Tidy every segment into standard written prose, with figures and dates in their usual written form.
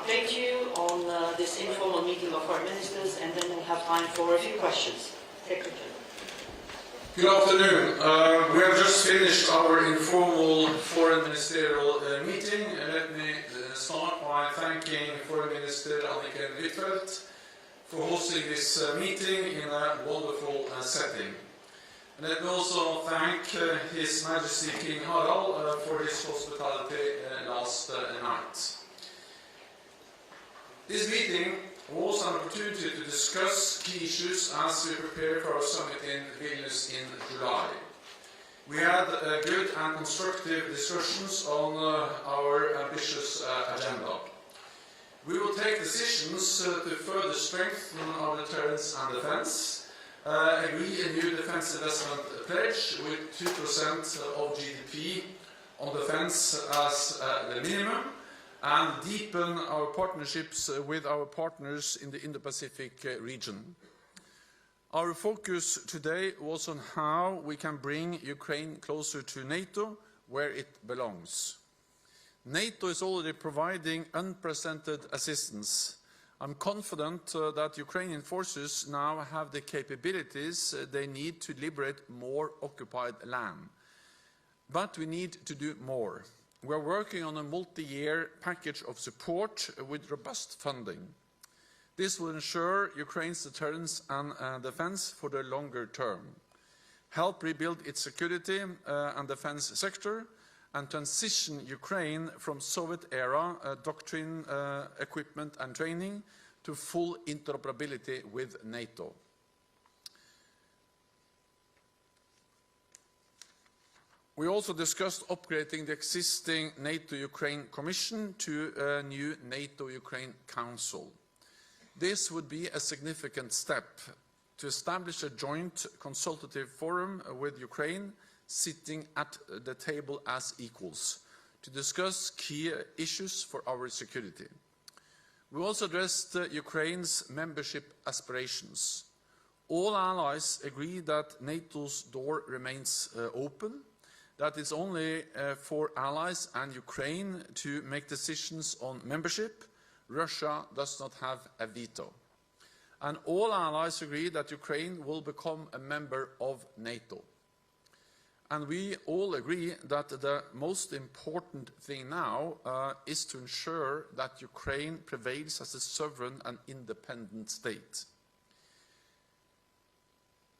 update you on this informal meeting of foreign ministers, and then we'll have time for a few questions. Secretary. Good afternoon. We have just finished our informal foreign ministerial meeting. Let me start by thanking Foreign Minister Anniken Huitfeldt for hosting this meeting in a wonderful setting. And let me also thank His Majesty King Harald for his hospitality last night. This meeting was an opportunity to discuss key issues as we prepare for our summit in Vilnius in July. We had good and constructive discussions on our ambitious agenda. We will take decisions to further strengthen our deterrence and defence, agree a new defence investment pledge with 2% of GDP on defence as the minimum, and deepen our partnerships with our partners in the Indo-Pacific region. Our focus today was on how we can bring Ukraine closer to NATO, where it belongs. NATO is already providing unprecedented assistance. I'm confident that Ukrainian forces now have the capabilities they need to liberate more occupied land. But we need to do more. We are working on a multi-year package of support with robust funding. This will ensure Ukraine's deterrence and defense for the longer term, help rebuild its security and defense sector, and transition Ukraine from Soviet-era doctrine, equipment and training to full interoperability with NATO. We also discussed upgrading the existing NATO-Ukraine Commission to a new NATO-Ukraine Council. This would be a significant step to establish a joint consultative forum with Ukraine, sitting at the table as equals, to discuss key issues for our security. We also addressed Ukraine's membership aspirations. All allies agree that NATO's door remains open, that it's only for allies and Ukraine to make decisions on membership. Russia does not have a veto. And all allies agree that Ukraine will become a member of NATO. And we all agree that the most important thing now is to ensure that Ukraine prevails as a sovereign and independent state.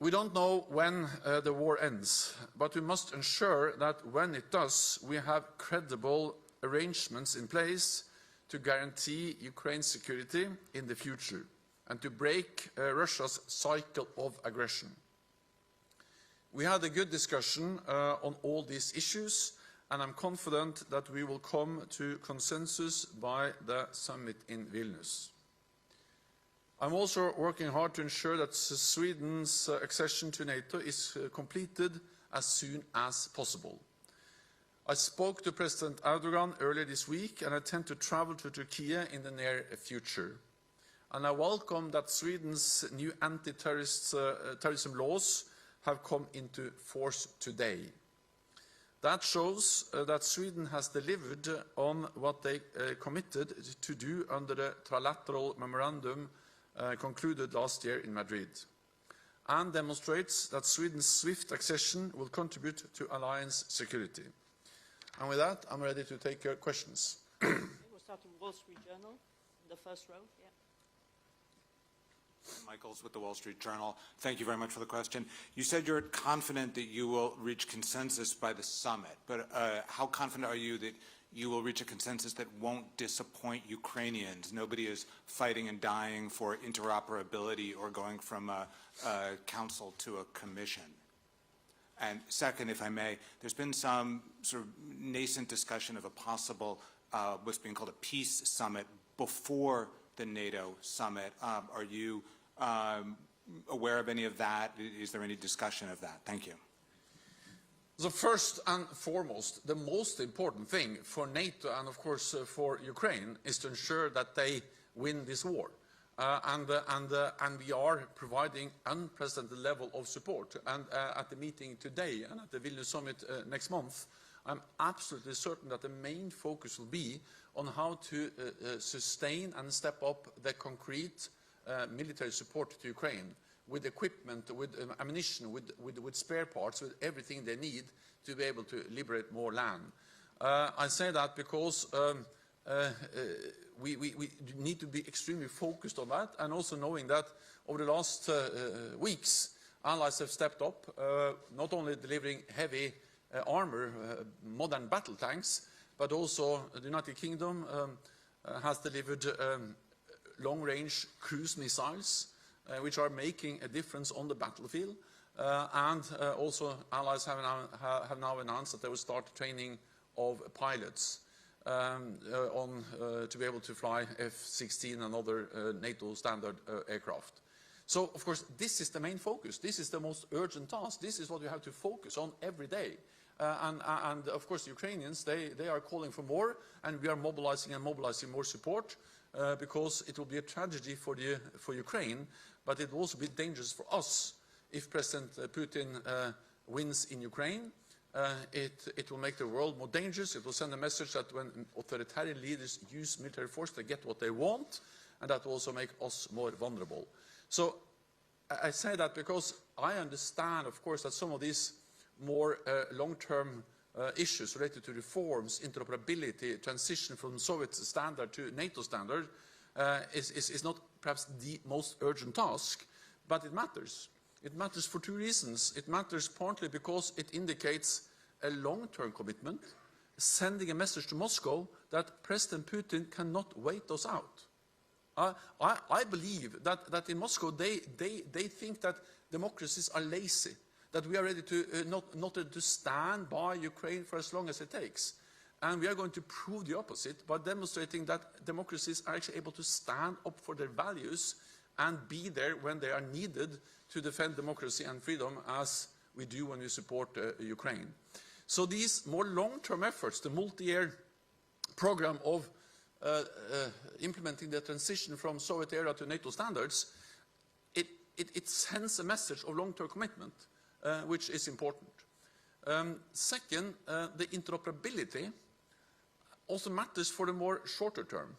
We don't know when the war ends, but we must ensure that when it does, we have credible arrangements in place to guarantee Ukraine's security in the future and to break Russia's cycle of aggression. We had a good discussion on all these issues, and I'm confident that we will come to consensus by the summit in Vilnius. I'm also working hard to ensure that Sweden's accession to NATO is completed as soon as possible. I spoke to President Erdogan earlier this week, and I intend to travel to Turkey in the near future. And I welcome that Sweden's new anti-terrorism laws have come into force today. That shows that Sweden has delivered on what they committed to do under the trilateral memorandum concluded last year in Madrid, and demonstrates that Sweden's swift accession will contribute to alliance security. And with that, I'm ready to take your questions. We'll start with Wall Street Journal, in the first row. Yeah. Michaels with the Wall Street Journal. Thank you very much for the question. You said you're confident that you will reach consensus by the summit, but how confident are you that you will reach a consensus that won't disappoint Ukrainians? Nobody is fighting and dying for interoperability or going from a council to a commission. And second, if I may, there's been some sort of nascent discussion of a possible, what's being called a peace summit before the NATO summit. Are you aware of any of that? Is there any discussion of that? Thank you. So first and foremost, the most important thing for NATO and of course for Ukraine is to ensure that they win this war. And we are providing unprecedented level of support. And at the meeting today and at the Vilnius summit next month, I'm absolutely certain that the main focus will be on how to sustain and step up the concrete military support to Ukraine with equipment, with ammunition, with spare parts, with everything they need to be able to liberate more land. I say that because we need to be extremely focused on that, and also knowing that over the last weeks, allies have stepped up, not only delivering heavy armor, modern battle tanks, but also the United Kingdom has delivered long-range cruise missiles, which are making a difference on the battlefield. And also allies have now announced that they will start training of pilots to be able to fly F-16 and other NATO standard aircraft. So, of course, this is the main focus. This is the most urgent task. This is what we have to focus on every day. And of course, the Ukrainians, they are calling for more, and we are mobilizing more support because it will be a tragedy for Ukraine, but it will also be dangerous for us if President Putin wins in Ukraine. It will make the world more dangerous. It will send a message that when authoritarian leaders use military force, they get what they want, and that will also make us more vulnerable. So I say that because I understand, of course, that some of these more long-term issues related to reforms, interoperability, transition from Soviet standard to NATO standard is not perhaps the most urgent task, but it matters. It matters for two reasons. It matters partly because it indicates a long-term commitment, sending a message to Moscow that President Putin cannot wait us out. I believe that in Moscow they think that democracies are lazy, that we are ready to not to stand by Ukraine for as long as it takes. And we are going to prove the opposite by demonstrating that democracies are actually able to stand up for their values and be there when they are needed to defend democracy and freedom, as we do when we support Ukraine. So these more long-term efforts, the multi-year program of implementing the transition from Soviet era to NATO standards, it sends a message of long-term commitment, which is important. Second, the interoperability also matters for the more shorter term,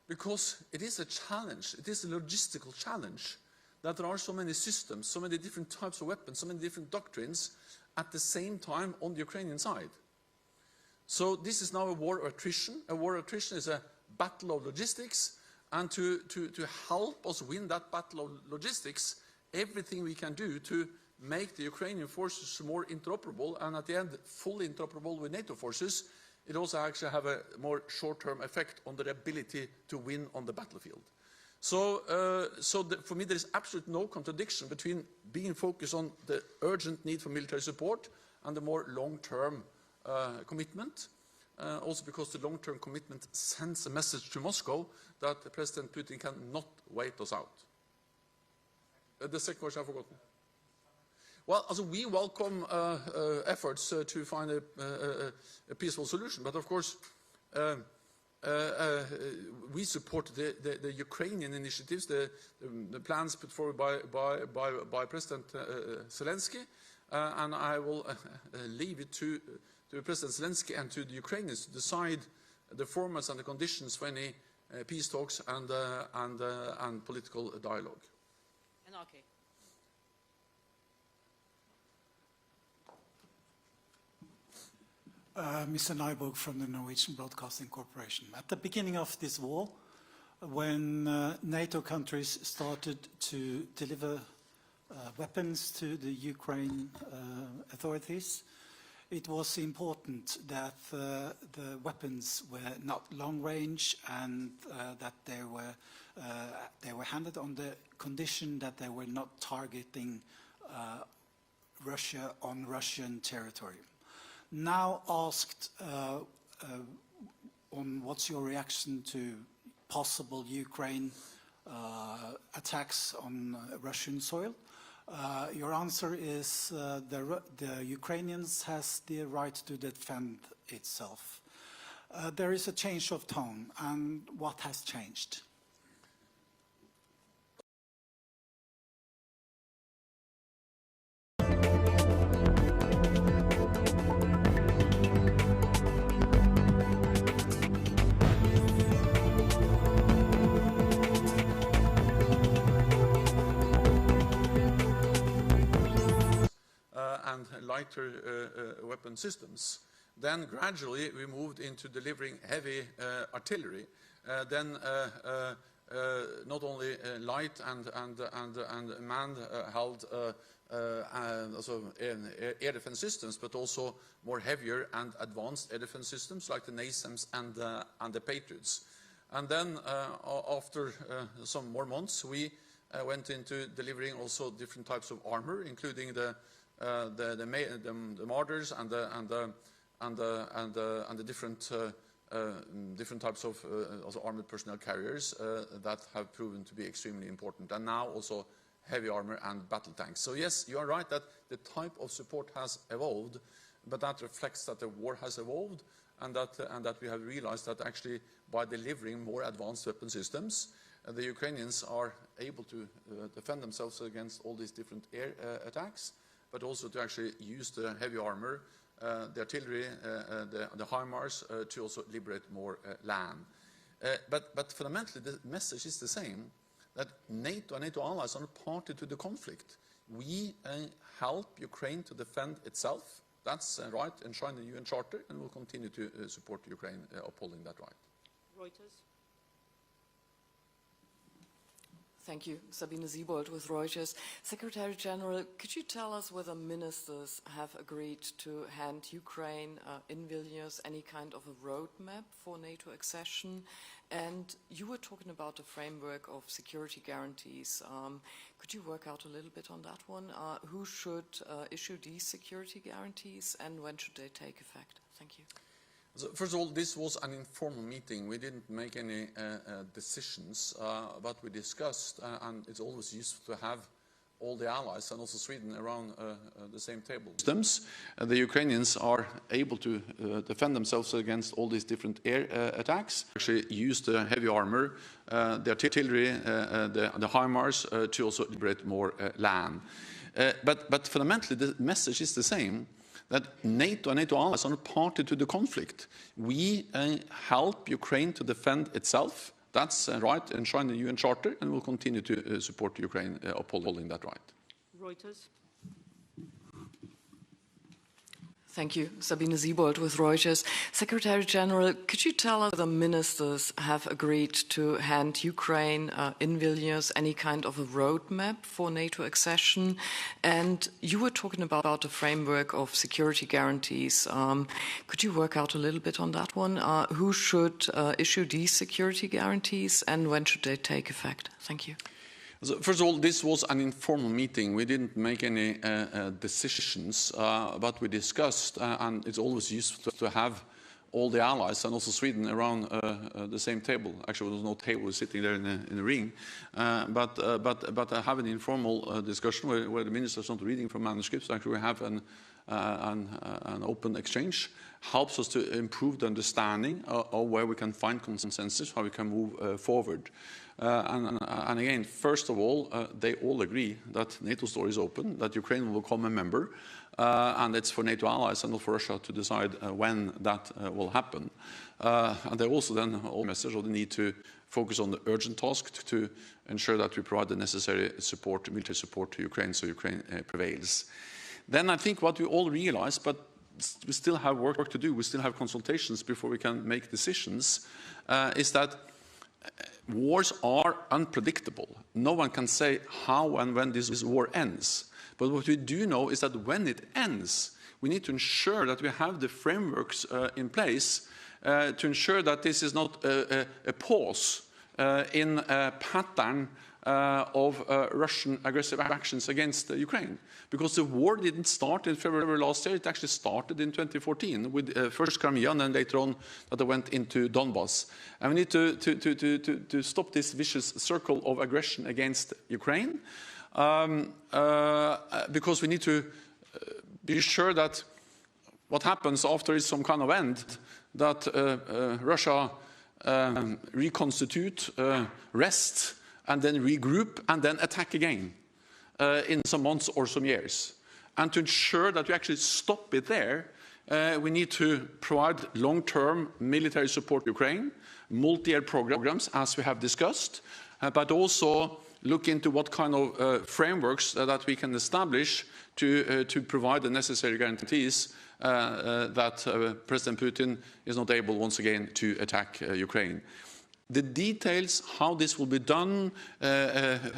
because it is a challenge, it is a logistical challenge, that there are so many systems, so many different types of weapons, so many different doctrines at the same time on the Ukrainian side. So this is now a war of attrition. A war of attrition is a battle of logistics, and to help us win that battle of logistics, everything we can do to make the Ukrainian forces more interoperable, and at the end fully interoperable with NATO forces, it also actually have a more short-term effect on their ability to win on the battlefield. So, for me, there is absolutely no contradiction between being focused on the urgent need for military support and the more long-term commitment. Also because the long-term commitment sends a message to Moscow that President Putin cannot wait us out. The second question I've forgotten. Well, also we welcome efforts to find a peaceful solution, but of course we support the Ukrainian initiatives, the plans put forward by President Zelensky, and I will leave it to President Zelensky and to the Ukrainians to decide the formats and the conditions for any peace talks and political dialogue. And okay. Mr. Nyborg from the Norwegian Broadcasting Corporation. At the beginning of this war, when NATO countries started to deliver weapons to the Ukraine authorities, it was important that the weapons were not long range and that they were handed on the condition that they were not targeting Russia on Russian territory. Now asked on what's your reaction to possible Ukraine attacks on Russian soil, your answer is the Ukrainians has the right to defend itself. There is a change of tone, and what has changed? lighter weapon systems. Then gradually we moved into delivering heavy artillery. Then not only light and man-held air defense systems, but also more heavier and advanced air defense systems like the NASAMS and the Patriots. And then after some more months, we went into delivering also different types of armor, including the mortars and the different types of also armored personnel carriers that have proven to be extremely important, and now also heavy armor and battle tanks. So yes, you are right that the type of support has evolved, but that reflects that the war has evolved, and that we have realized that actually by delivering more advanced weapon systems, the Ukrainians are able to defend themselves against all these different air attacks, but also to actually use the heavy armor, the artillery, the HIMARS to also liberate more land. But fundamentally, the message is the same, that NATO and NATO allies are not party to the conflict. We help Ukraine to defend itself. That's right, enshrined in the UN Charter, and we'll continue to support Ukraine upholding that right. Reuters. Thank you. Sabine Siebold with Reuters. Secretary General, could you tell us whether ministers have agreed to hand Ukraine in Vilnius any kind of a roadmap for NATO accession? And you were talking about the framework of security guarantees. Could you work out a little bit on that one? Who should issue these security guarantees, and when should they take effect? Thank you. So first of all, this was an informal meeting. We didn't make any decisions, but we discussed, and it's always useful to have all the allies and also Sweden around the same table. The Ukrainians are able to defend themselves against all these different air attacks. Actually use the heavy armor, the artillery, the HIMARS to also liberate more land. But fundamentally, the message is the same, that NATO and NATO allies are not party to the conflict. We help Ukraine to defend itself. That's right, enshrined in the UN Charter, and we'll continue to support Ukraine upholding that right. Reuters. Thank you. Sabine Siebold with Reuters. Secretary General, could you tell us whether ministers have agreed to hand Ukraine in Vilnius any kind of a roadmap for NATO accession? And you were talking about the framework of security guarantees. Could you work out a little bit on that one? Who should issue these security guarantees, and when should they take effect? Thank you. So first of all, this was an informal meeting. We didn't make any decisions, but we discussed, and it's always useful to have all the allies and also Sweden around the same table. Actually, there was no table sitting there in the ring, but I have an informal discussion where the ministers are not reading from manuscripts. Actually, we have an open exchange. Helps us to improve the understanding of where we can find consensus, how we can move forward. And again, first of all, they all agree that NATO's door is open, that Ukraine will become a member, and it's for NATO allies and not for Russia to decide when that will happen. And they also then all message of the need to focus on the urgent task to ensure that we provide the necessary support, military support to Ukraine, so Ukraine prevails. Then I think what we all realize, but we still have work to do, we still have consultations before we can make decisions, is that wars are unpredictable. No one can say how and when this war ends. But what we do know is that when it ends, we need to ensure that we have the frameworks in place to ensure that this is not a pause in a pattern of Russian aggressive actions against Ukraine. Because the war didn't start in February last year, it actually started in 2014 with first Crimea and then later on that they went into Donbas. And we need to stop this vicious circle of aggression against Ukraine because we need to be sure that what happens after is some kind of end, that Russia reconstitute, rest, and then regroup, and then attack again in some months or some years. And to ensure that we actually stop it there, we need to provide long-term military support to Ukraine, multi-year programs, as we have discussed, but also look into what kind of frameworks that we can establish to provide the necessary guarantees that President Putin is not able once again to attack Ukraine. The details, how this will be done,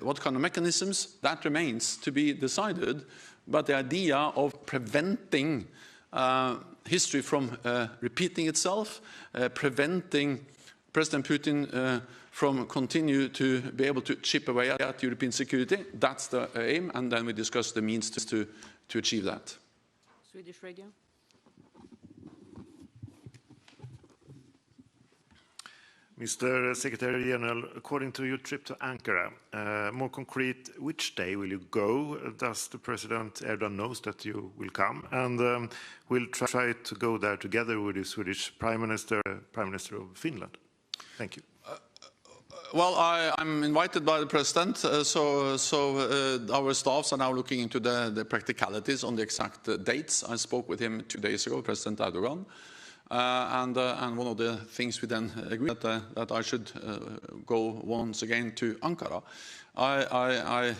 what kind of mechanisms, that remains to be decided. But the idea of preventing history from repeating itself, preventing President Putin from continue to be able to chip away at European security, that's the aim, and then we discuss the means to achieve that. Swedish Radio. Mr. Secretary General, according to your trip to Ankara, more concrete, which day will you go? Does the President Erdogan knows that you will come? And will try to go there together with the Swedish Prime Minister of Finland? Thank you. Well, I'm invited by the President, so our staffs are now looking into the practicalities on the exact dates. I spoke with him 2 days ago, President Erdogan. And one of the things we then agreed that I should go once again to Ankara. I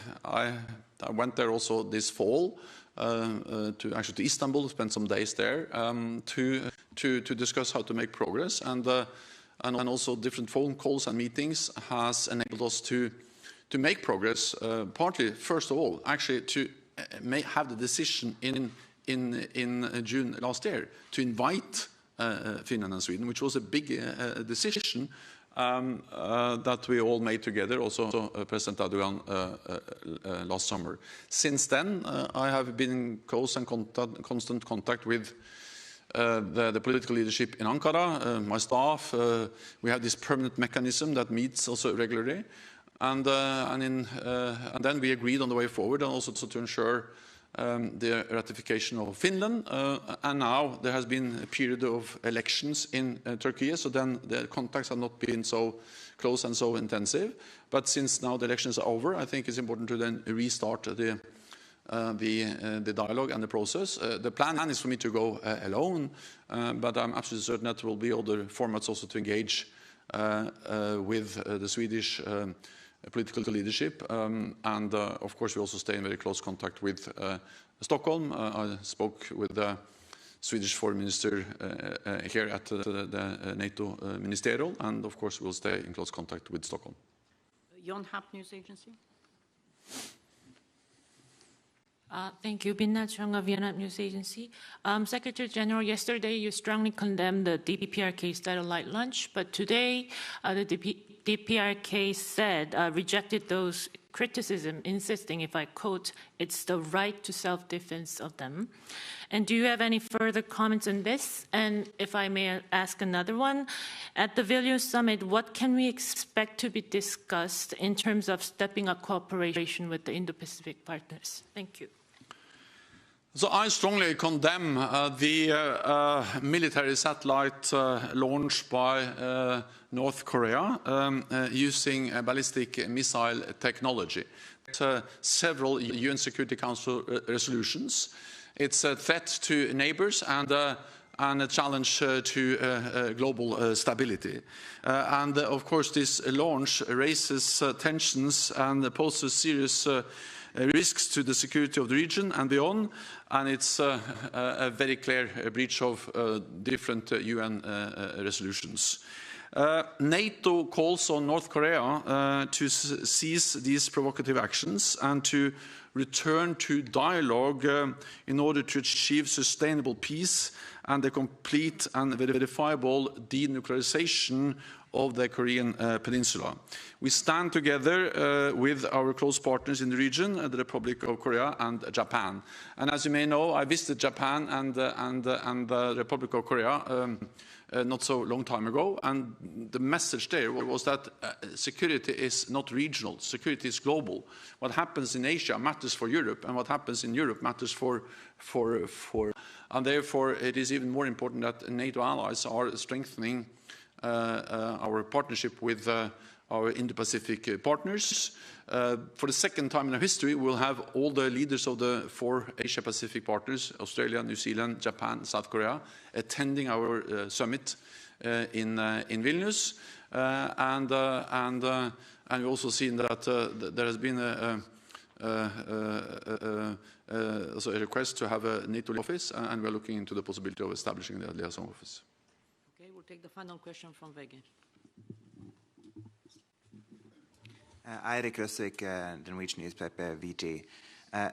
went there also this fall to Istanbul, spent some days there to discuss how to make progress, and also different phone calls and meetings has enabled us to make progress. Partly, first of all, actually to have the decision in June last year to invite Finland and Sweden, which was a big decision that we all made together, also President Erdogan last summer. Since then, I have been in close and constant contact with the political leadership in Ankara, my staff. We have this permanent mechanism that meets also regularly, and then we agreed on the way forward, and also to ensure the ratification of Finland, and now there has been a period of elections in Turkey, so then the contacts have not been so close and so intensive. But since now the elections are over, I think it's important to then restart the dialogue and the process. The plan is for me to go alone, but I'm absolutely certain that there will be other formats also to engage with the Swedish political leadership, and of course we also stay in very close contact with Stockholm. I spoke with the Swedish Foreign Minister here at the NATO Ministerial, and of course we'll stay in close contact with Stockholm. John Happ, News Agency. Thank you. Binna Chung of Vienna News Agency. Secretary General, yesterday you strongly condemned the DPRK satellite launch, but today the DPRK said, rejected those criticism, insisting, if I quote, it's the right to self-defense of them. And do you have any further comments on this? And if I may ask another one, at the Vilnius summit, what can we expect to be discussed in terms of stepping up cooperation with the Indo-Pacific partners? Thank you. So I strongly condemn the military satellite launch by North Korea using ballistic missile technology. Several UN Security Council resolutions. It's a threat to neighbors and a challenge to global stability. And of course this launch raises tensions and poses serious risks to the security of the region and beyond, and it's a very clear breach of different UN resolutions. NATO calls on North Korea to cease these provocative actions and to return to dialogue in order to achieve sustainable peace and a complete and verifiable denuclearization of the Korean Peninsula. We stand together with our close partners in the region, the Republic of Korea and Japan. And as you may know, I visited Japan and the Republic of Korea not so long time ago, and the message there was that security is not regional, security is global. What happens in Asia matters for Europe, and what happens in Europe matters for and therefore it is even more important that NATO allies are strengthening our partnership with our Indo-Pacific partners. For the second time in our history, we'll have all the leaders of the 4 Asia-Pacific partners, Australia, New Zealand, Japan, South Korea, attending our summit in Vilnius. and we've also seen that there has been also a request to have a NATO office, and we're looking into the possibility of establishing the liaison office. Okay, we'll take the final question from Vegard. Eirik Røsvik, the Norwegian newspaper VG.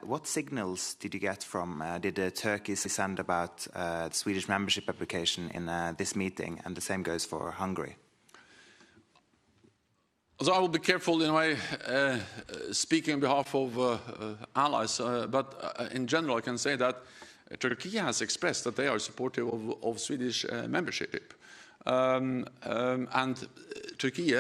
What signals did you get from, did Turkey send about the Swedish membership application in this meeting, and the same goes for Hungary? So I will be careful in my speaking on behalf of allies, but in general I can say that Turkey has expressed that they are supportive of Swedish membership. And Turkey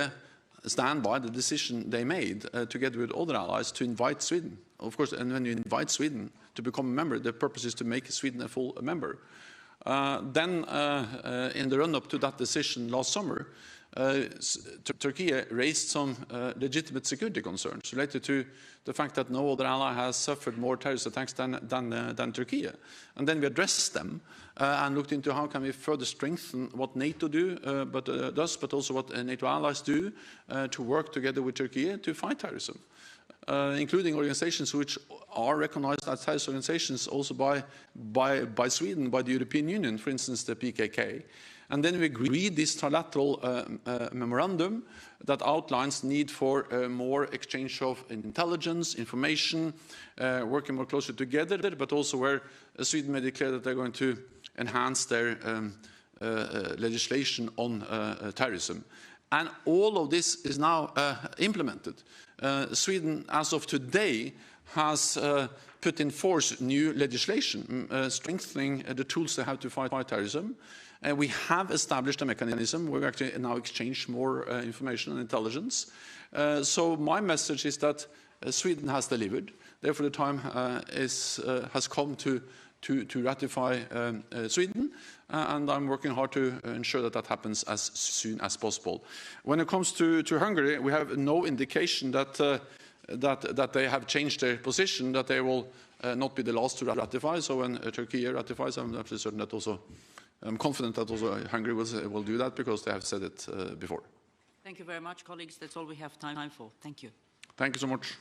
stand by the decision they made together with other allies to invite Sweden. Of course, and when you invite Sweden to become a member, the purpose is to make Sweden a full member. Then in the run-up to that decision last summer, Turkey raised some legitimate security concerns related to the fact that no other ally has suffered more terrorist attacks than Turkey. And then we addressed them and looked into how can we further strengthen what NATO does, but also what NATO allies do to work together with Turkey to fight terrorism, including organizations which are recognized as terrorist organizations also by Sweden, by the European Union, for instance, the PKK. And then we agreed this trilateral memorandum that outlines need for more exchange of intelligence, information, working more closely together, but also where Sweden made it clear that they're going to enhance their legislation on terrorism. And all of this is now implemented. Sweden, as of today, has put in force new legislation, strengthening the tools they have to fight terrorism. We have established a mechanism where we actually now exchange more information and intelligence. So my message is that Sweden has delivered. Therefore, the time has come to ratify Sweden, and I'm working hard to ensure that that happens as soon as possible. When it comes to Hungary, we have no indication that they have changed their position, that they will not be the last to ratify. So when Turkey ratifies, I'm absolutely certain that also, I'm confident that also Hungary will do that, because they have said it before. Thank you very much, colleagues. That's all we have time for. Thank you. Thank you so much.